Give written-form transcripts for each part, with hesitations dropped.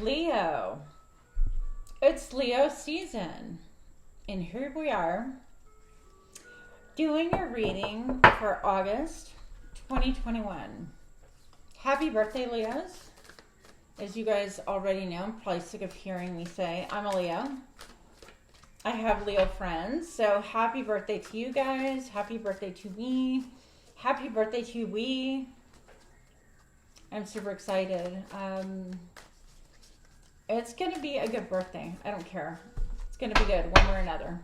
Leo, it's Leo season, and here we are doing your reading for August 2021. Happy birthday, Leos. As you guys already know, I'm probably sick of hearing me say I'm a Leo. I have Leo friends, so happy birthday to you guys. Happy birthday to me. Happy birthday to we. I'm super excited. It's going to be a good birthday. I don't care. It's going to be good one way or another.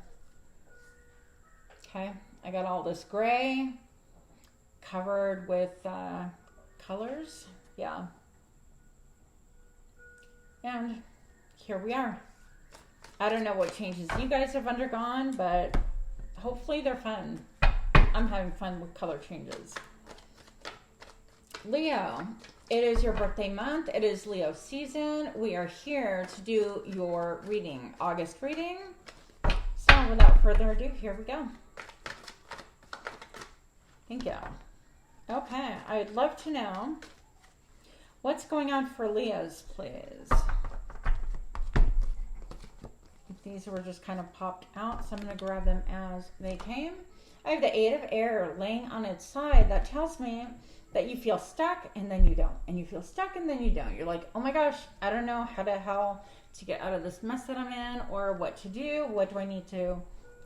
Okay. I got all this gray covered with colors. Yeah. And here we are. I don't know what changes you guys have undergone, but hopefully they're fun. I'm having fun with color changes. Leo, it is your birthday month. It is Leo season. We are here to do your reading, August reading. So without further ado, here we go. Thank you. Okay, I'd love to know what's going on for Leos, please. These were just kind of popped out, so I'm going to grab them as they came. I have the Eight of Air laying on its side. That tells me that you feel stuck and then you don't. And you feel stuck and then you don't. You're like, oh my gosh, I don't know how the hell to get out of this mess that I'm in, or what to do. What do I need to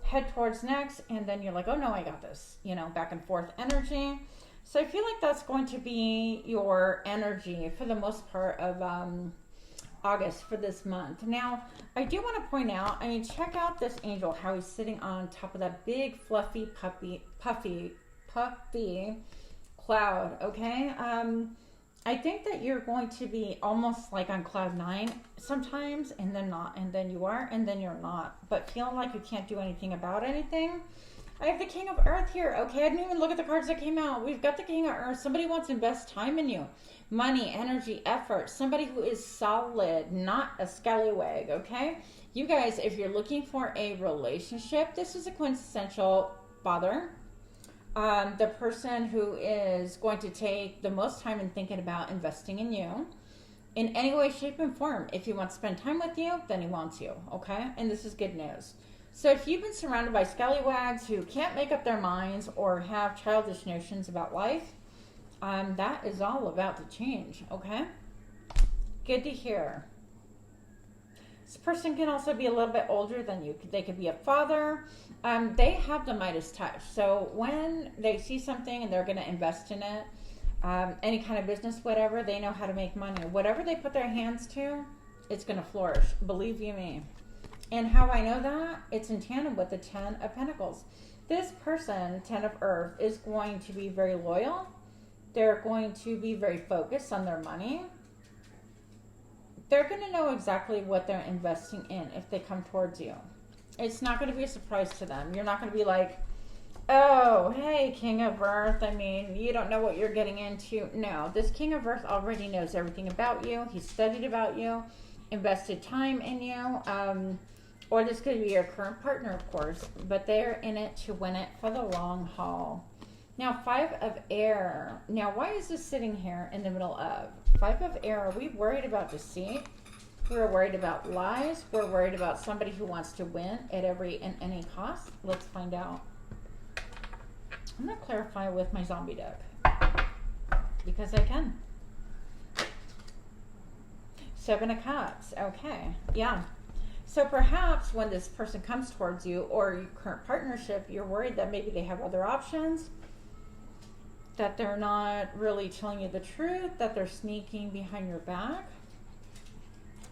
head towards next? And then you're like, oh no, I got this. You know, back and forth energy. So I feel like that's going to be your energy for the most part of August for this month. Now, I do want to point out, I mean, check out this angel, how he's sitting on top of that big, fluffy, puffy cloud, okay? I think that you're going to be almost like on cloud 9 sometimes, and then not, and then you are, and then you're not, but feeling like you can't do anything about anything. I have the King of Earth here. Okay, I didn't even look at the cards that came out. We've got the King of Earth. Somebody wants to invest time in you. Money, energy, effort. Somebody who is solid, not a scallywag, okay? You guys, if you're looking for a relationship, this is a quintessential father. The person who is going to take the most time in thinking about investing in you in any way, shape, and form. If he wants to spend time with you, then he wants you, okay? And this is good news. So if you've been surrounded by scallywags who can't make up their minds or have childish notions about life, that is all about to change, okay? Good to hear. This person can also be a little bit older than you. They could be a father. They have the Midas touch. So when they see something and they're going to invest in it, any kind of business, whatever, they know how to make money. Whatever they put their hands to, it's going to flourish. Believe you me. And how I know that? It's in tandem with the 10 of Pentacles. This person, 10 of Earth, is going to be very loyal. They're going to be very focused on their money. They're going to know exactly what they're investing in if they come towards you. It's not going to be a surprise to them. You're not going to be like, oh, hey, King of Earth, I mean, you don't know what you're getting into. No, this King of Earth already knows everything about you. He's studied about you, invested time in you. Or this could be your current partner, of course, but they're in it to win it for the long haul. Now, 5 of Air. Now, why is this sitting here in the middle of? 5 of Air, are we worried about deceit? We're worried about lies. We're worried about somebody who wants to win at every and any cost. Let's find out. I'm going to clarify with my zombie deck because I can. 7 of Cups. Okay. Yeah. So perhaps when this person comes towards you or your current partnership, you're worried that maybe they have other options, that they're not really telling you the truth, that they're sneaking behind your back.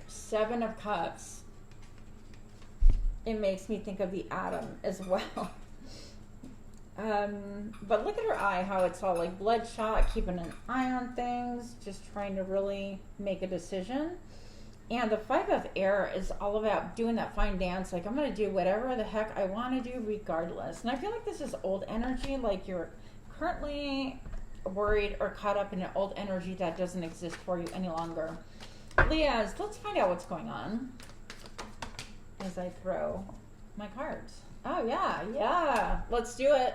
7 of Cups. It makes me think of the Atom as well. But look at her eye, how it's all like bloodshot, keeping an eye on things, just trying to really make a decision. And the 5 of Air is all about doing that fine dance. Like, I'm going to do whatever the heck I want to do regardless. And I feel like this is old energy. Like, you're currently worried or caught up in an old energy that doesn't exist for you any longer. Leos, let's find out what's going on as I throw my cards. Oh, yeah. Let's do it.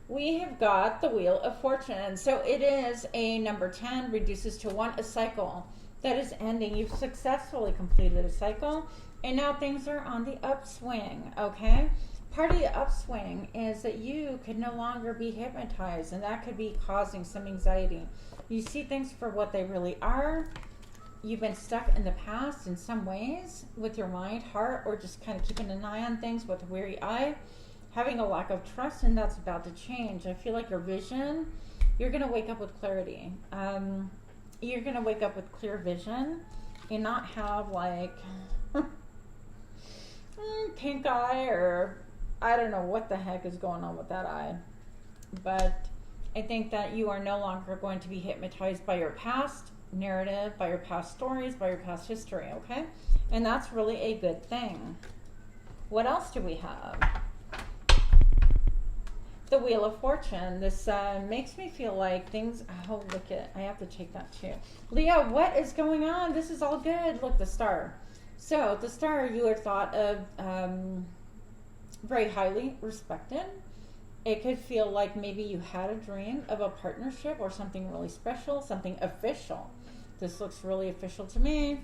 We have got the Wheel of Fortune. So it is a number 10, reduces to 1, a cycle. that is ending. You've successfully completed a cycle, and now things are on the upswing, okay? Part of the upswing is that you could no longer be hypnotized, and that could be causing some anxiety. You see things for what they really are. You've been stuck in the past in some ways with your mind, heart, or just kind of keeping an eye on things with a weary eye, having a lack of trust, and that's about to change. I feel like your vision, you're going to wake up with clarity. You're going to wake up with clear vision and not have like pink eye, or I don't know what the heck is going on with that eye. But I think that you are no longer going to be hypnotized by your past narrative, by your past stories, by your past history, okay? And that's really a good thing. What else do we have? The Wheel of Fortune. This makes me feel like things, oh, look at, I have to take that too. Leo, what is going on? This is all good. Look, the star. So the star, you are thought of very highly respected. It could feel like maybe you had a dream of a partnership or something really special, something official. This looks really official to me,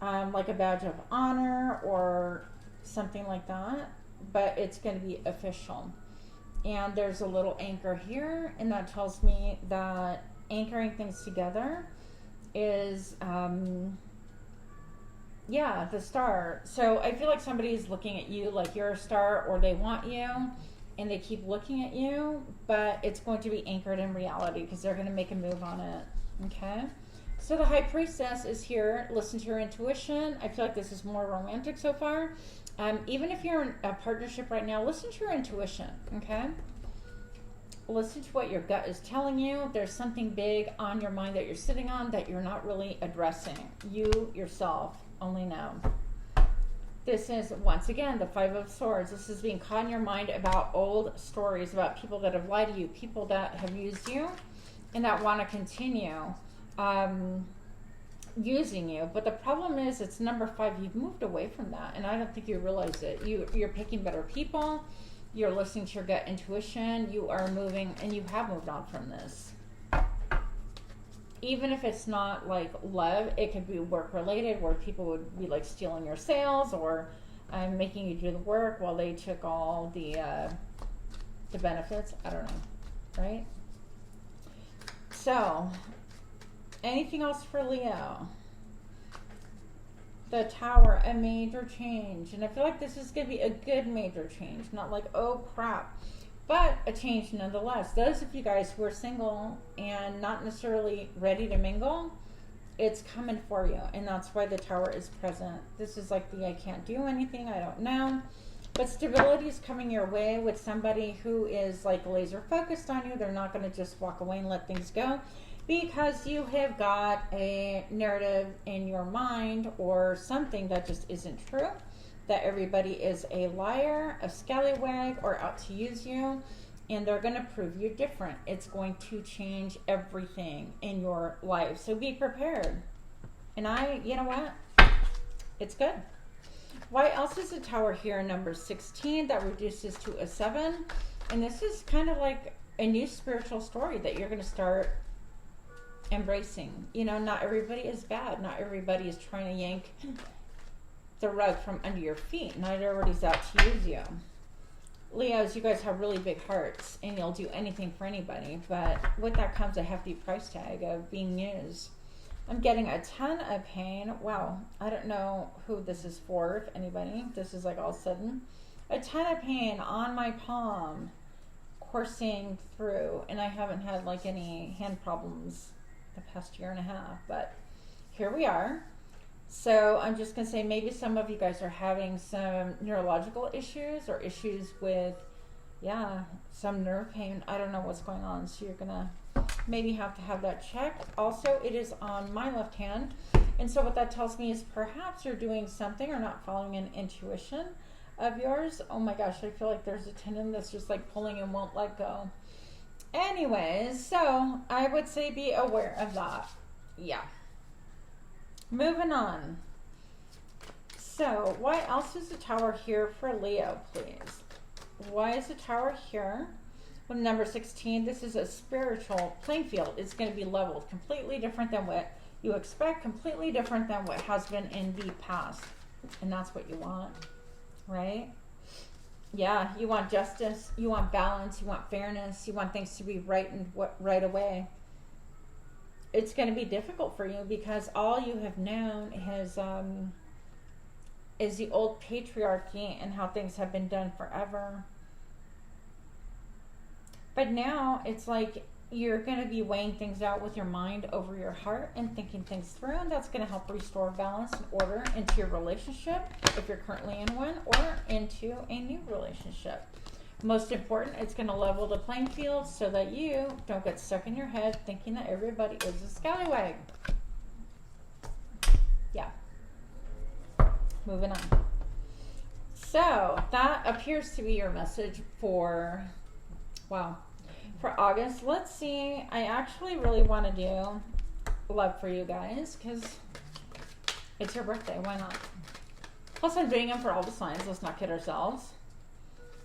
like a badge of honor or something like that, but it's going to be official. And there's a little anchor here, and that tells me that anchoring things together is, yeah, the star. So I feel like somebody is looking at you like you're a star, or they want you, and they keep looking at you, but it's going to be anchored in reality because they're going to make a move on it, okay? So the High Priestess is here. Listen to your intuition. I feel like this is more romantic so far. Even if you're in a partnership right now, listen to your intuition, okay? Listen to what your gut is telling you. There's something big on your mind that you're sitting on that you're not really addressing. You yourself only know. This is, once again, the Five of Swords. This is being caught in your mind about old stories, about people that have lied to you, people that have used you, and that want to continue using you. But the problem is, it's number 5. You've moved away from that, and I don't think you realize it. You're picking better people. You're listening to your gut intuition. You are moving, and you have moved on from this. Even if it's not like love, it could be work related, where people would be like stealing your sales or making you do the work while they took all the benefits. I don't know, right? So, anything else for Leo? The Tower, a major change. And I feel like this is going to be a good major change. Not like, oh crap. But a change nonetheless. Those of you guys who are single and not necessarily ready to mingle, it's coming for you. And that's why the Tower is present. This is like the I can't do anything, I don't know. But stability is coming your way with somebody who is like laser focused on you. They're not going to just walk away and let things go, because you have got a narrative in your mind or something that just isn't true, that everybody is a liar, a scallywag, or out to use you, and they're going to prove you different. It's going to change everything in your life, so be prepared. And you know what? It's good. Why else is the Tower here, number 16, that reduces to a 7? And this is kind of like a new spiritual story that you're going to start embracing. You know, not everybody is bad. Not everybody is trying to yank the rug from under your feet. Not everybody's out to use you. Leos, you guys have really big hearts, and you'll do anything for anybody, but with that comes a hefty price tag of being used. I'm getting a ton of pain. Wow, I don't know who this is for, if anybody. This is like all of a sudden. A ton of pain on my palm, coursing through, and I haven't had like any hand problems the past year and a half, but here we are. So I'm just going to say maybe some of you guys are having some neurological issues or issues with, yeah, some nerve pain. I don't know what's going on. So you're going to maybe have to have that checked. Also, it is on my left hand. And so what that tells me is perhaps you're doing something or not following an intuition of yours. Oh my gosh, I feel like there's a tendon that's just like pulling and won't let go. Anyways, so I would say be aware of that. Yeah. Moving on. So, why else is the Tower here for Leo, please? Why is the Tower here? Well, number 16, this is a spiritual playing field. It's going to be leveled, completely different than what you expect completely different than what has been in the past. And that's what you want, right? Yeah, you want justice, you want balance, you want fairness, you want things to be right and right away. It's going to be difficult for you because all you have known is the old patriarchy and how things have been done forever. But now it's like you're going to be weighing things out with your mind over your heart and thinking things through, and that's going to help restore balance and order into your relationship if you're currently in one, or into a new relationship. Most important, it's going to level the playing field so that you don't get stuck in your head thinking that everybody is a scallywag. Yeah. Moving on. So that appears to be your message for, wow, for August. Let's see. I actually really want to do love for you guys because it's your birthday. Why not? Plus, I'm doing them for all the signs. Let's not kid ourselves.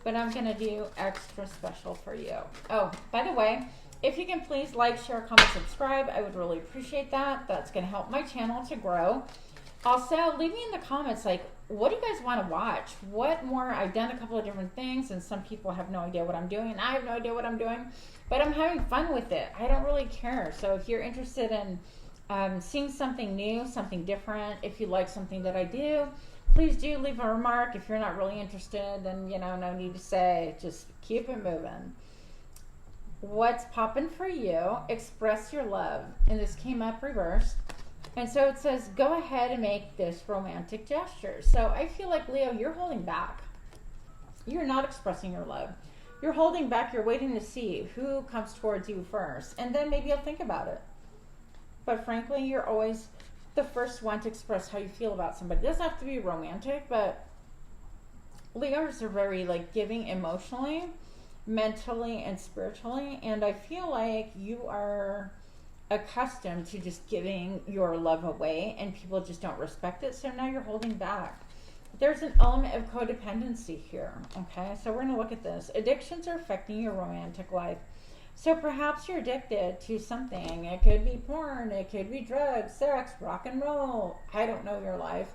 But I'm going to do extra special for you. Oh, by the way, if you can please like, share, comment, subscribe, I would really appreciate that. That's going to help my channel to grow. Also, leave me in the comments, like, what do you guys want to watch? What more? I've done a couple of different things, and some people have no idea what I'm doing, and I have no idea what I'm doing, but I'm having fun with it. I don't really care. So if you're interested in seeing something new, something different, if you like something that I do, please do leave a remark. If you're not really interested, then, you know, no need to say. Just keep it moving. What's popping for you? Express your love. And this came up reversed. And so it says, go ahead and make this romantic gesture. So I feel like, Leo, you're holding back. You're not expressing your love. You're holding back. You're waiting to see who comes towards you first. And then maybe you'll think about it. But frankly, you're always the first one to express how you feel about somebody. It doesn't have to be romantic, but Leos are very like giving emotionally, mentally, and spiritually. And I feel like you are accustomed to just giving your love away and people just don't respect it. So now you're holding back. There's an element of codependency here. Okay, so we're going to look at this. Addictions are affecting your romantic life. So perhaps you're addicted to something. It could be porn, it could be drugs, sex, rock and roll. I don't know your life.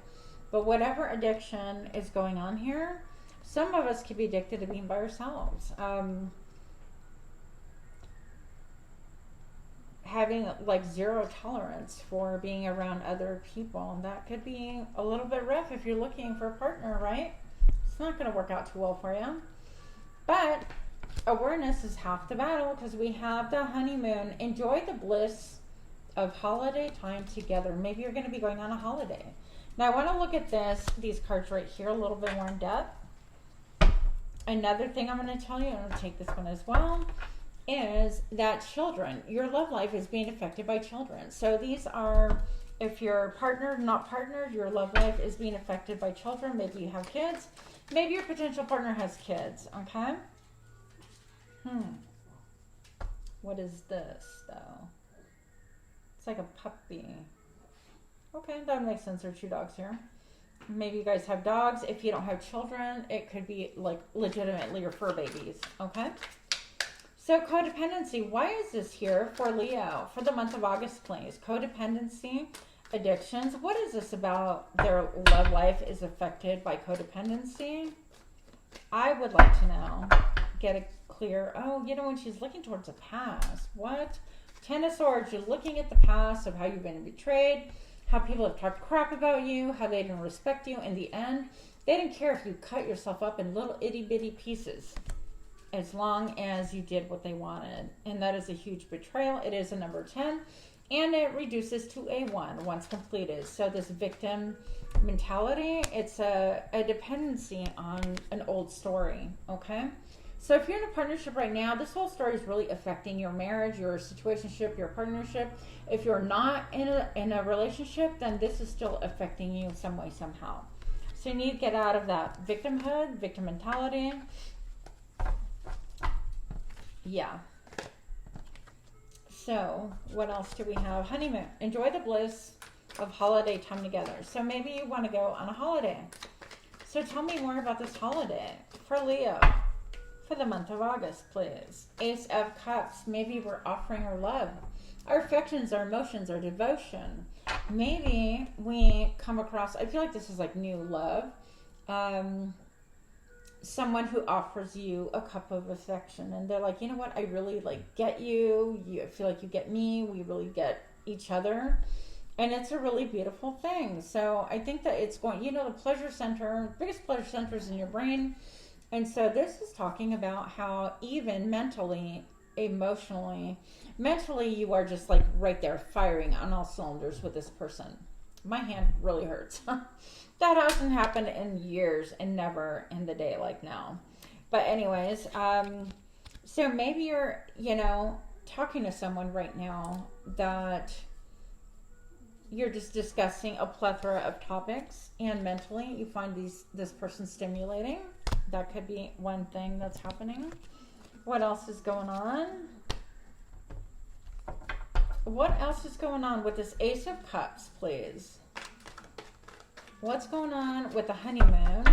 But whatever addiction is going on here, some of us could be addicted to being by ourselves. Having like zero tolerance for being around other people. And that could be a little bit rough if you're looking for a partner, right? It's not going to work out too well for you. But awareness is half the battle because we have the honeymoon. Enjoy the bliss of holiday time together. Maybe you're going to be going on a holiday. Now I want to look at these cards right here a little bit more in depth. Another thing I'm going to tell you, I'm going to take this one as well, is that children, your love life is being affected by children. So these are, if you're partnered, not partnered, your love life is being affected by children. Maybe you have kids. Maybe your potential partner has kids, okay? What is this, though? It's like a puppy. Okay, that makes sense. There are two dogs here. Maybe you guys have dogs. If you don't have children, it could be like legitimately your fur babies, okay? So codependency, why is this here for Leo? For the month of August, please. Codependency, addictions. What is this about their love life is affected by codependency? I would like to know. Get a clear, oh, you know, when she's looking towards the past. What? Ten of Swords, you're looking at the past of how you've been betrayed, how people have talked crap about you, how they didn't respect you. In the end, they didn't care if you cut yourself up in little itty bitty pieces, as long as you did what they wanted. And that is a huge betrayal. It is a number 10, and it reduces to a 1 once completed. So this victim mentality, it's a dependency on an old story, okay? So if you're in a partnership right now, this whole story is really affecting your marriage, your situationship, your partnership. If you're not in a relationship, then this is still affecting you some way, somehow. So you need to get out of that victimhood, victim mentality. Yeah. So what else do we have? Honeymoon. Enjoy the bliss of holiday time together. So maybe you want to go on a holiday. So tell me more about this holiday for Leo. for the month of August, please. Ace of Cups. Maybe we're offering our love, our affections, our emotions, our devotion. Maybe we come across, I feel like this is like new love. Someone who offers you a cup of affection, and they're like, you know what, I really like get you. I feel like you get me. We really get each other. And it's a really beautiful thing. So I think that it's going, you know, the pleasure center, biggest pleasure center is in your brain. And so this is talking about how even mentally, emotionally, mentally, you are just like right there firing on all cylinders with this person. My hand really hurts. That hasn't happened in years and never in the day like now. But anyways, so maybe you're, you know, talking to someone right now that you're just discussing a plethora of topics, and mentally you find this person stimulating. That could be one thing that's happening. What else is going on? What else is going on with this Ace of Cups, please? What's going on with the honeymoon?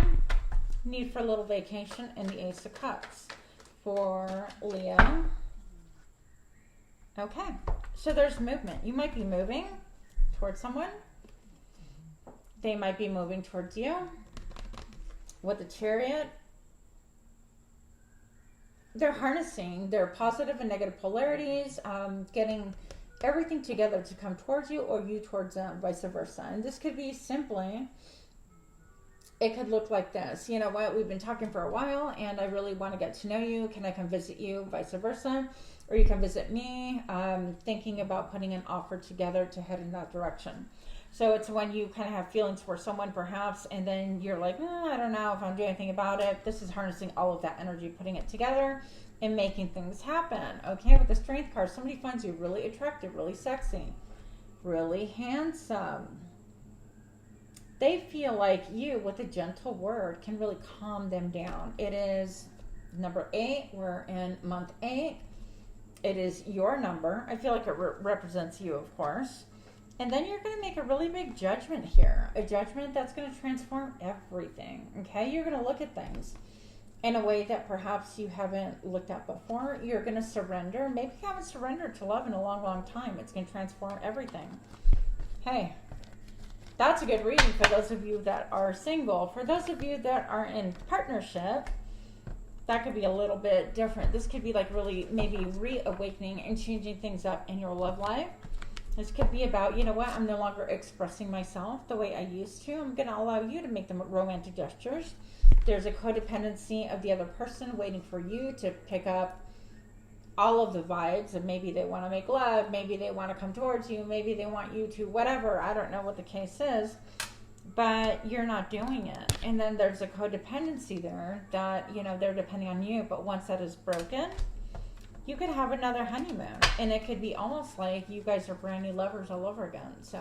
Need for a little vacation and the Ace of Cups for Leo. Okay, so there's movement. You might be moving towards someone. They might be moving towards you. With the Chariot, they're harnessing their positive and negative polarities, getting everything together to come towards you or you towards them, vice versa. And this could be simply, it could look like this. You know what, we've been talking for a while and I really want to get to know you. Can I come visit you, vice versa? Or you can visit me. Thinking about putting an offer together to head in that direction. So it's when you kind of have feelings for someone perhaps, and then you're like, I don't know if I'm doing anything about it. This is harnessing all of that energy, putting it together and making things happen. Okay, with the Strength card, somebody finds you really attractive, really sexy, really handsome. They feel like you, with a gentle word, can really calm them down. It is number 8. We're in month 8. It is your number. I feel like it represents you, of course. And then you're going to make a really big judgment here. A judgment that's going to transform everything. Okay? You're going to look at things in a way that perhaps you haven't looked at before. You're going to surrender. Maybe you haven't surrendered to love in a long, long time. It's going to transform everything. Hey, that's a good reading for those of you that are single. For those of you that are in partnership, that could be a little bit different. This could be like really maybe reawakening and changing things up in your love life. This could be about, you know what, I'm no longer expressing myself the way I used to. I'm going to allow you to make the romantic gestures. There's a codependency of the other person waiting for you to pick up all of the vibes, and maybe they want to make love, maybe they want to come towards you, maybe they want you to whatever. I don't know what the case is, but you're not doing it. And then there's a codependency there that, you know, they're depending on you, but once that is broken, you could have another honeymoon, and it could be almost like you guys are brand new lovers all over again. So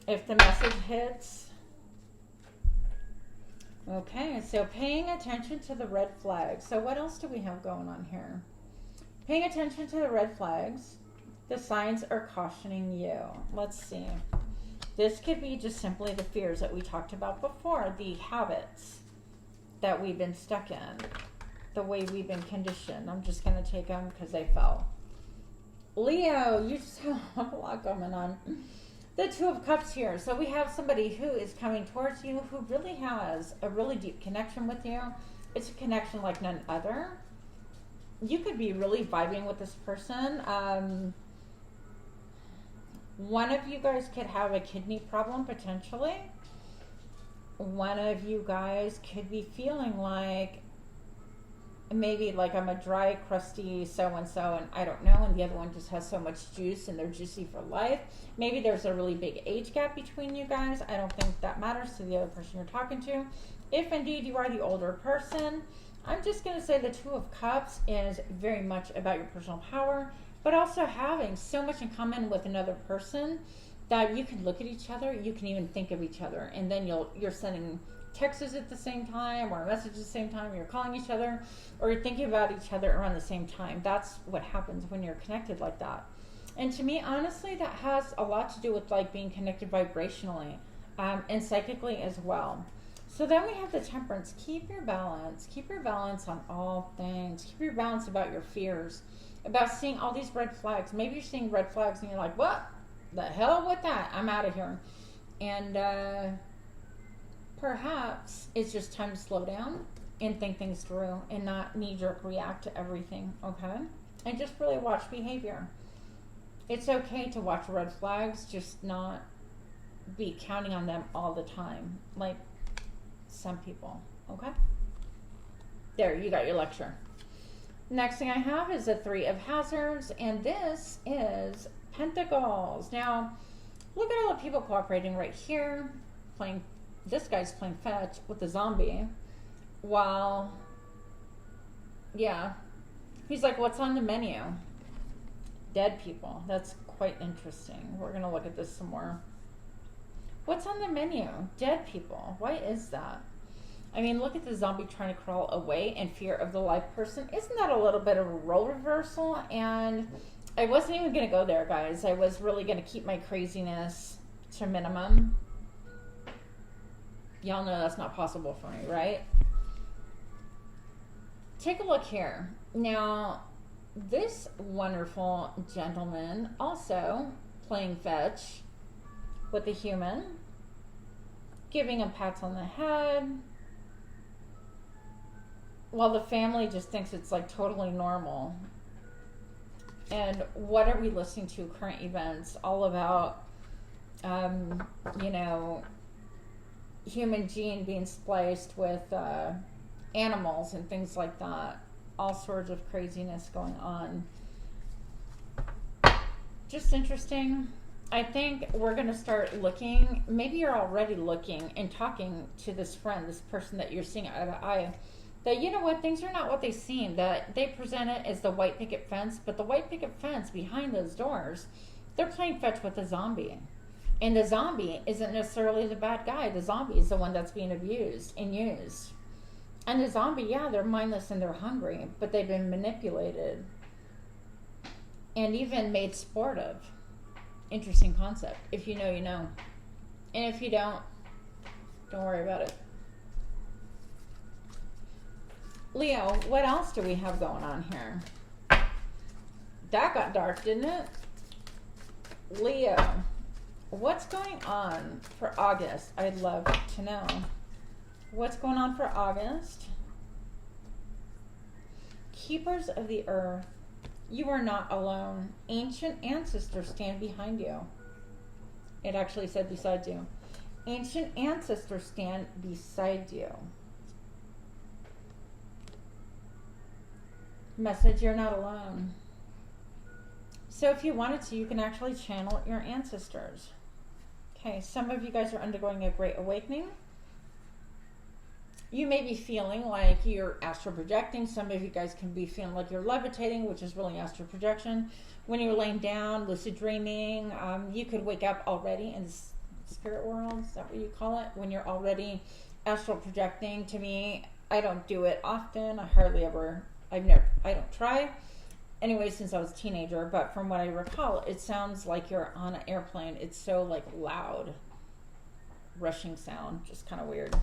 if the message hits, okay, so paying attention to the red flags. So what else do we have going on here? Paying attention to the red flags. The signs are cautioning you. Let's see. This could be just simply the fears that we talked about before, the habits that we've been stuck in, the way we've been conditioned. I'm just going to take them because they fell. Leo, you just have a lot going on. The Two of Cups here. So we have somebody who is coming towards you who really has a really deep connection with you. It's a connection like none other. You could be really vibing with this person. One of you guys could have a kidney problem potentially. One of you guys could be feeling like maybe like I'm a dry, crusty so-and-so and I don't know, and the other one just has so much juice and they're juicy for life. Maybe there's a really big age gap between you guys. I don't think that matters to the other person you're talking to. If indeed you are the older person, I'm just going to say the Two of Cups is very much about your personal power, but also having so much in common with another person that you can look at each other, you can even think of each other, and then you're sending texts at the same time, or messages at the same time, you're calling each other, or you're thinking about each other around the same time. That's what happens when you're connected like that. And to me, honestly, that has a lot to do with like being connected vibrationally and psychically as well. So then we have the Temperance. Keep your balance. Keep your balance on all things. Keep your balance about your fears, about seeing all these red flags. Maybe you're seeing red flags and you're like, what the hell with that? I'm out of here. And perhaps it's just time to slow down and think things through and not knee-jerk react to everything, okay? And just really watch behavior. It's okay to watch red flags, just not be counting on them all the time, like some people, okay? There, you got your lecture. Next thing I have is the Three of Hazards, and this is Pentacles. Now, look at all the people cooperating right here, this guy's playing fetch with the zombie, while, yeah, he's like, what's on the menu? Dead people. That's quite interesting. We're going to look at this some more. What's on the menu? Dead people. Why is that? I mean, look at the zombie trying to crawl away in fear of the live person. Isn't that a little bit of a role reversal? And I wasn't even going to go there, guys. I was really going to keep my craziness to minimum. Y'all know that's not possible for me, right? Take a look here. Now, this wonderful gentleman also playing fetch with a human, giving him pats on the head, while the family just thinks it's like totally normal. And what are we listening to? Current events, all about, you know, human gene being spliced with animals and things like that. All sorts of craziness going on. Just interesting. I think we're going to start looking, maybe you're already looking and talking to this friend, this person that you're seeing eye to eye, that, you know what, things are not what they seem, that they present it as the white picket fence, but the white picket fence behind those doors, they're playing fetch with the zombie. And the zombie isn't necessarily the bad guy. The zombie is the one that's being abused and used. And the zombie, yeah, they're mindless and they're hungry, but they've been manipulated and even made sport of. Interesting concept. If you know, you know. And if you don't worry about it. Leo, what else do we have going on here? That got dark, didn't it? Leo, what's going on for August? I'd love to know. What's going on for August? Keepers of the earth. You are not alone. Ancient ancestors stand behind you. It actually said beside you. Ancient ancestors stand beside you. Message, you're not alone. So if you wanted to, you can actually channel your ancestors. Okay, some of you guys are undergoing a great awakening. You may be feeling like you're astral projecting. Some of you guys can be feeling like you're levitating, which is really astral projection. When you're laying down, lucid dreaming, you could wake up already in spirit world. Is that what you call it? When you're already astral projecting. To me, I don't do it often. I don't try. Anyway, since I was a teenager, but from what I recall, it sounds like you're on an airplane. It's so like loud, rushing sound, just kind of weird.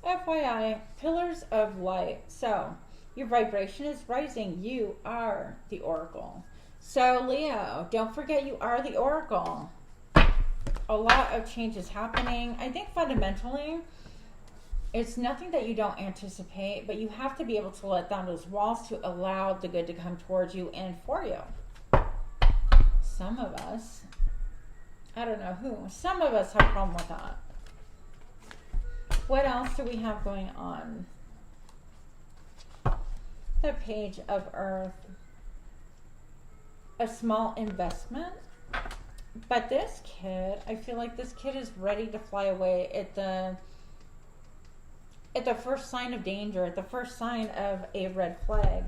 FYI, pillars of light. So your vibration is rising. You are the oracle. So Leo, don't forget you are the oracle. A lot of change is happening. I think fundamentally, it's nothing that you don't anticipate, but you have to be able to let down those walls to allow the good to come towards you and for you. Some of us, I don't know who, some of us have a problem with that. What else do we have going on? The Page of Earth. A small investment. But this kid, I feel like this kid is ready to fly away at the first sign of danger, at the first sign of a red flag.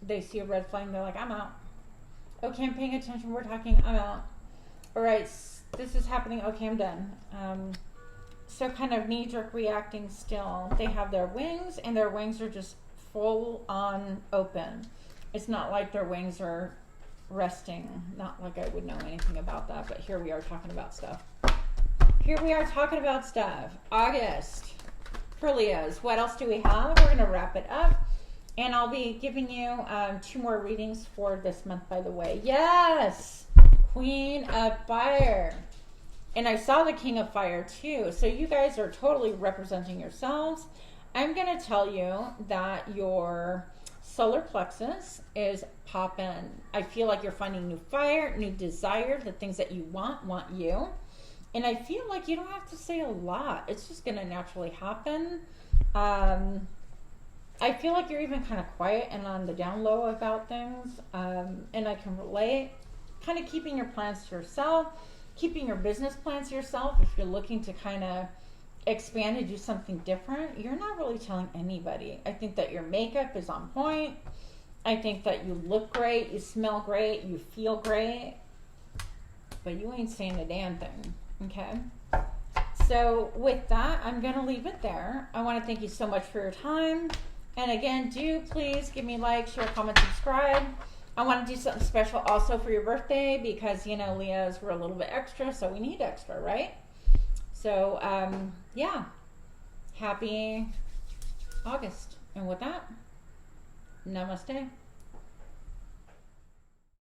They see a red flag and they're like, I'm out. Okay, I'm paying attention. We're talking. I'm out. All right, this is happening. Okay, I'm done. So kind of knee-jerk reacting still. They have their wings, and their wings are just full on open. It's not like their wings are resting. Not like I would know anything about that, but here we are talking about stuff. here we are talking about stuff. August for Leos. What else do we have? We're going to wrap it up. And I'll be giving you 2 more readings for this month, by the way. Yes! Queen of Fire. And I saw the King of Fire too. So you guys are totally representing yourselves. I'm going to tell you that your solar plexus is popping. I feel like you're finding new fire, new desire. The things that you want you. And I feel like you don't have to say a lot. It's just going to naturally happen. I feel like you're even kind of quiet and on the down low about things. And I can relate. Kind of keeping your plans to yourself. Keeping your business plans to yourself. If you're looking to kind of expand and do something different, you're not really telling anybody. I think that your makeup is on point. I think that you look great. You smell great. You feel great. But you ain't saying a damn thing. Okay? So with that, I'm going to leave it there. I want to thank you so much for your time. And again, do please give me a like, share, comment, subscribe. I want to do something special also for your birthday because, you know, Leos, we're a little bit extra, so we need extra, right? So, yeah. Happy August. And with that, namaste.